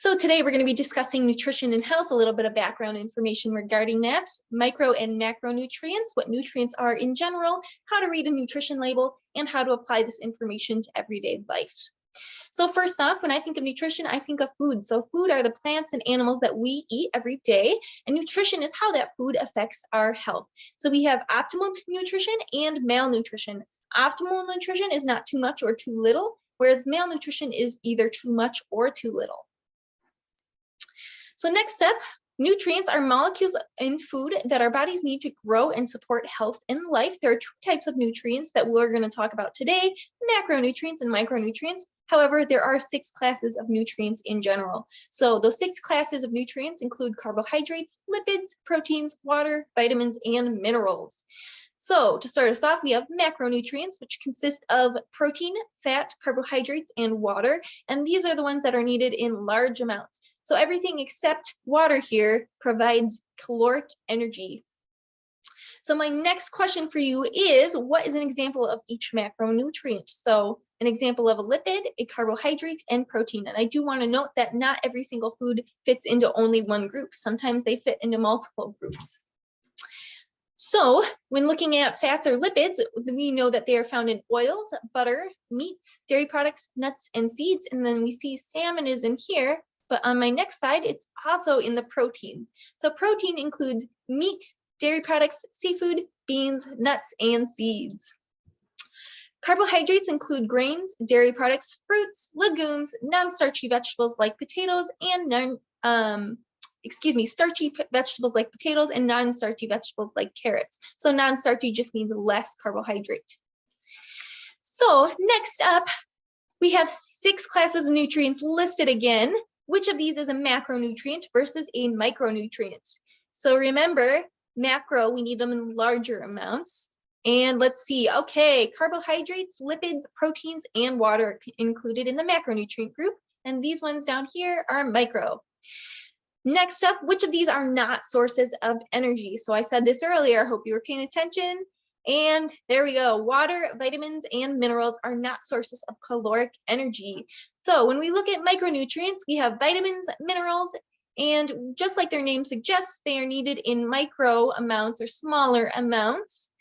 So today we're going to be discussing nutrition and health, a little bit of background information regarding that, micro and macronutrients, what nutrients are in general, how to read a nutrition label, and how to apply this information to everyday life. So first off, when I think of nutrition, I think of food. So food are the plants and animals that we eat every day, and nutrition is how that food affects our health. So we have optimal nutrition and malnutrition. Optimal nutrition is not too much or too little, whereas malnutrition is either too much or too little. So next up, nutrients are molecules in food that our bodies need to grow and support health in life. There are two types of nutrients that we're going to talk about today, macronutrients and micronutrients. However, there are 6 classes of nutrients in general. So those 6 classes of nutrients include carbohydrates, lipids, proteins, water, vitamins, and minerals. So to start us off, we have macronutrients, which consist of protein, fat, carbohydrates, and water. And these are the ones that are needed in large amounts. So everything except water here provides caloric energy. So my next question for you is, what is an example of each macronutrient? So an example of a lipid, a carbohydrate, and protein. And I do want to note that not every single food fits into only one group. Sometimes they fit into multiple groups. So when looking at fats or lipids, we know that they are found in oils, butter, meats, dairy products, nuts, and seeds. And then we see salmon is in here, but on my next slide, it's also in the protein. So protein includes meat, dairy products, seafood, beans, nuts, and seeds. Carbohydrates include grains, dairy products, fruits, legumes, non-starchy vegetables like potatoes, and starchy vegetables like potatoes and non-starchy vegetables like carrots. So non-starchy just means less carbohydrate. So next up, we have 6 classes of nutrients listed again. Which of these is a macronutrient versus a micronutrient? So remember, macro, we need them in larger amounts. And let's see, okay, carbohydrates, lipids, proteins, and water are included in the macronutrient group. And these ones down here are micro. Next up, which of these are not sources of energy? So I said this earlier, I hope you were paying attention. And there we go, water, vitamins, and minerals are not sources of caloric energy. So when we look at micronutrients, we have vitamins, minerals, and just like their name suggests, they are needed in micro amounts or smaller amounts.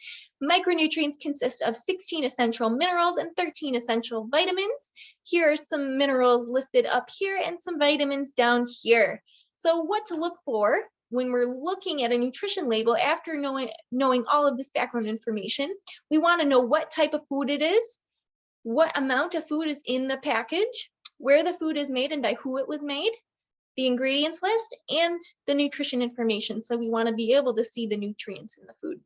Micronutrients consist of 16 essential minerals and 13 essential vitamins. Here are some minerals listed up here and some vitamins down here. So what to look for when we're looking at a nutrition label after knowing all of this background information, we want to know what type of food it is, what amount of food is in the package, where the food is made and by who it was made, the ingredients list, and the nutrition information. So we want to be able to see the nutrients in the food.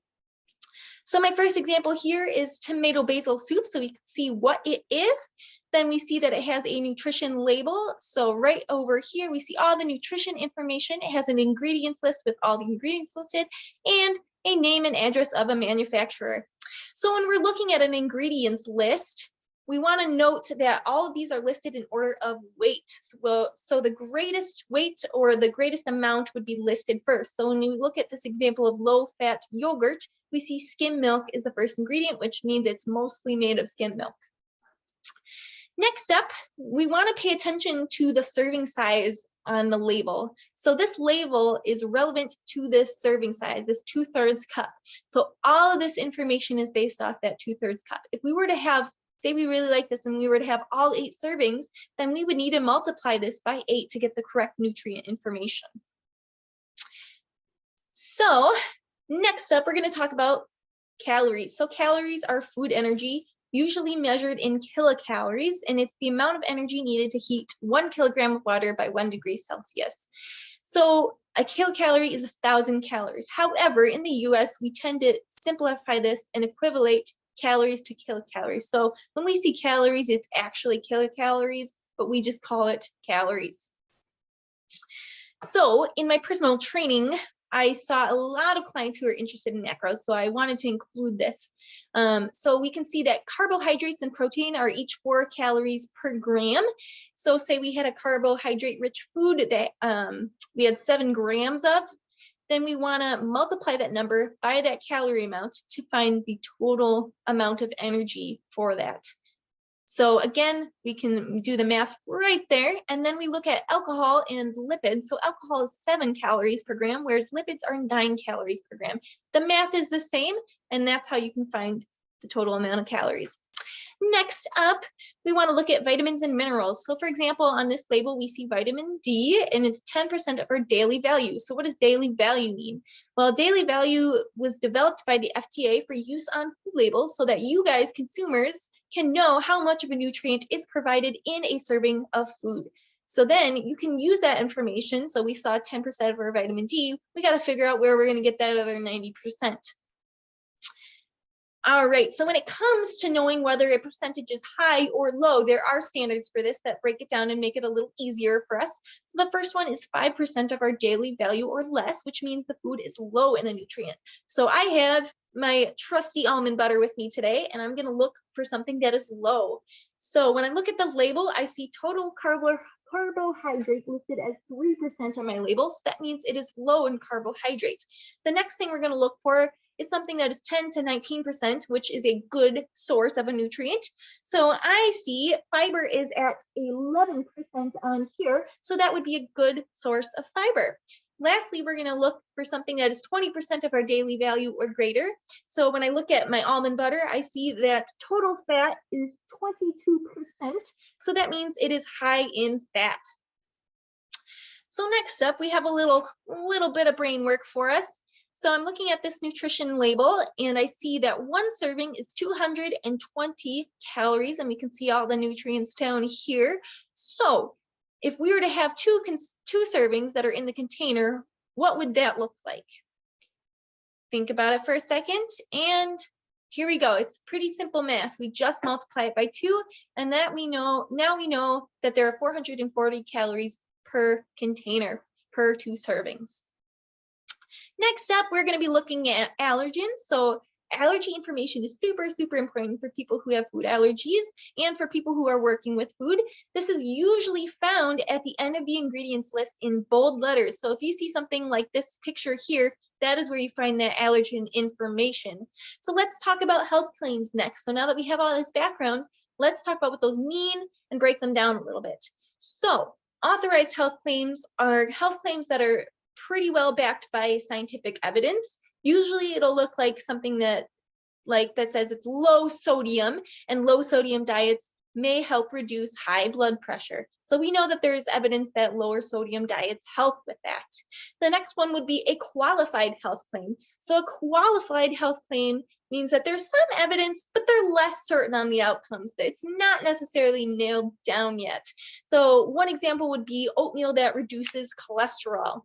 So my first example here is tomato basil soup, so we can see what it is. Then we see that it has a nutrition label. So right over here, we see all the nutrition information. It has an ingredients list with all the ingredients listed and a name and address of a manufacturer. So when we're looking at an ingredients list, we want to note that all of these are listed in order of weight. So the greatest weight or the greatest amount would be listed first. So when we look at this example of low-fat yogurt, we see skim milk is the first ingredient, which means it's mostly made of skim milk. Next up, we want to pay attention to the serving size on the label. So this label is relevant to this serving size, this 2/3 cup. So all of this information is based off that 2/3 cup. If we were to have, say we really like this and we were to have all 8 servings, then we would need to multiply this by 8 to get the correct nutrient information. So next up, we're going to talk about calories. So calories are food energy, usually measured in kilocalories, and it's the amount of energy needed to heat 1 kilogram of water by 1 degree Celsius. So a kilocalorie is 1,000 calories. However, in the US, we tend to simplify this and equivalent calories to kilocalories. So when we see calories, it's actually kilocalories, but we just call it calories. So in my personal training, I saw a lot of clients who are interested in macros, so I wanted to include this. So we can see that carbohydrates and protein are each 4 calories per gram. So say we had a carbohydrate-rich food that we had 7 grams of, then we want to multiply that number by that calorie amount to find the total amount of energy for that. So again, we can do the math right there. And then we look at alcohol and lipids. So alcohol is 7 calories per gram, whereas lipids are 9 calories per gram. The math is the same, and that's how you can find the total amount of calories. Next up, we want to look at vitamins and minerals. So for example, on this label, we see vitamin D, and it's 10% of our daily value. So what does daily value mean? Well, daily value was developed by the FDA for use on food labels so that you guys, consumers, can know how much of a nutrient is provided in a serving of food. So then you can use that information. So we saw 10% of our vitamin D. We got to figure out where we're going to get that other 90%. All right, so when it comes to knowing whether a percentage is high or low, there are standards for this that break it down and make it a little easier for us. So the first one is 5% of our daily value or less, which means the food is low in a nutrient. So I have my trusty almond butter with me today, and I'm gonna look for something that is low. So when I look at the label, I see total carbohydrate listed as 3% on my label. So that means it is low in carbohydrate. The next thing we're gonna look for is something that is 10 to 19%, which is a good source of a nutrient. So I see fiber is at 11% on here, so that would be a good source of fiber. Lastly, we're going to look for something that is 20% of our daily value or greater. So when I look at my almond butter, I see that total fat is 22%, so that means it is high in fat. So next up, we have a little bit of brain work for us. So I'm looking at this nutrition label, and I see that one serving is 220 calories, and we can see all the nutrients down here. So if we were to have two servings that are in the container, what would that look like? Think about it for a second, and here we go. It's pretty simple math. We just multiply it by 2, and that now we know that there are 440 calories per container per 2 servings. Next up, we're going to be looking at allergens. So allergy information is super important for people who have food allergies and for people who are working with food. This is usually found at the end of the ingredients list in bold letters. So if you see something like this picture here, that is where you find that allergen information. So let's talk about health claims next. So now that we have all this background, let's talk about what those mean and break them down a little bit. So authorized health claims are health claims that are pretty well backed by scientific evidence. Usually it'll look like something that says it's low sodium, and low sodium diets may help reduce high blood pressure. So we know that there's evidence that lower sodium diets help with that. The next one would be a qualified health claim. So a qualified health claim means that there's some evidence, but they're less certain on the outcomes. It's not necessarily nailed down yet. So one example would be oatmeal that reduces cholesterol.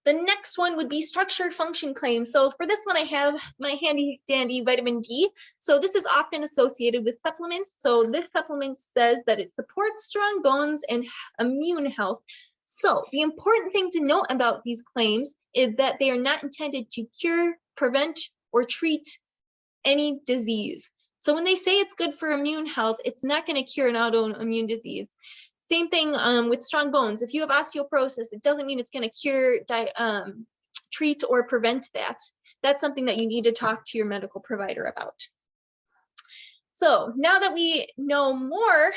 The next one would be structure function claims. So for this one, I have my handy dandy vitamin D. So this is often associated with supplements. So this supplement says that it supports strong bones and immune health. So the important thing to note about these claims is that they are not intended to cure, prevent, or treat any disease. So when they say it's good for immune health, it's not going to cure an autoimmune disease. Same thing with strong bones. If you have osteoporosis, it doesn't mean it's going to cure, treat, or prevent that. That's something that you need to talk to your medical provider about. So now that we know more,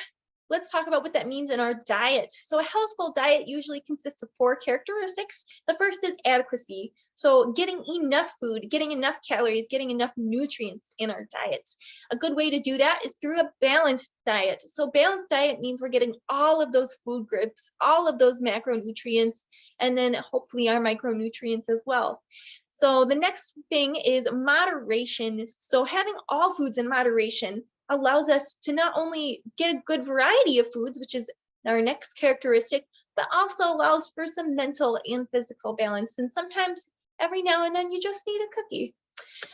let's talk about what that means in our diet. So a healthful diet usually consists of 4 characteristics. The first is adequacy. So getting enough food, getting enough calories, getting enough nutrients in our diet. A good way to do that is through a balanced diet. So balanced diet means we're getting all of those food groups, all of those macronutrients, and then hopefully our micronutrients as well. So the next thing is moderation. So having all foods in moderation allows us to not only get a good variety of foods, which is our next characteristic, but also allows for some mental and physical balance. And sometimes every now and then you just need a cookie.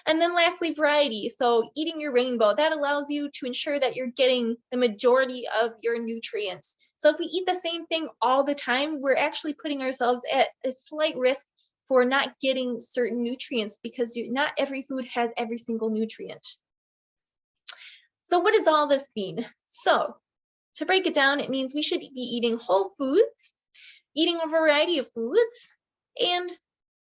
And then lastly, variety. So eating your rainbow, that allows you to ensure that you're getting the majority of your nutrients. So if we eat the same thing all the time, we're actually putting ourselves at a slight risk for not getting certain nutrients, because not every food has every single nutrient. So what does all this mean? So to break it down, it means we should be eating whole foods, eating a variety of foods, and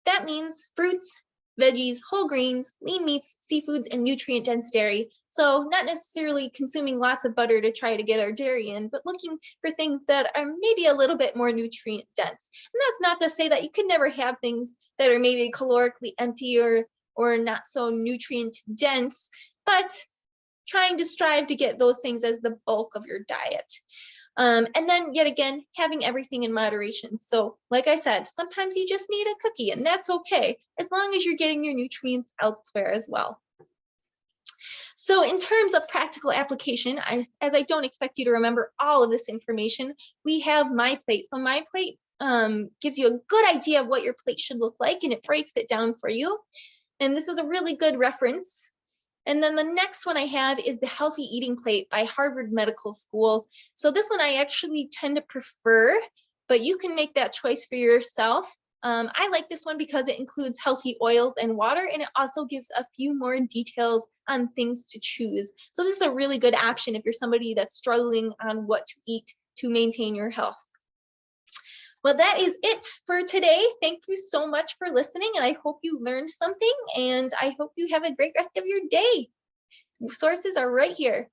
that means fruits, veggies, whole grains, lean meats, seafoods, and nutrient-dense dairy. So not necessarily consuming lots of butter to try to get our dairy in, but looking for things that are maybe a little bit more nutrient dense. And that's not to say that you can never have things that are maybe calorically empty or not so nutrient dense, but trying to strive to get those things as the bulk of your diet. And then yet again, having everything in moderation. So like I said, sometimes you just need a cookie and that's okay, as long as you're getting your nutrients elsewhere as well. So in terms of practical application, as I don't expect you to remember all of this information, we have MyPlate. So MyPlate gives you a good idea of what your plate should look like, and it breaks it down for you. And this is a really good reference. And then the next one I have is the Healthy Eating Plate by Harvard Medical School. So this one I actually tend to prefer, but you can make that choice for yourself. I like this one because it includes healthy oils and water, and it also gives a few more details on things to choose. So this is a really good option if you're somebody that's struggling on what to eat to maintain your health. Well, that is it for today. Thank you so much for listening, and I hope you learned something, and I hope you have a great rest of your day. Sources are right here.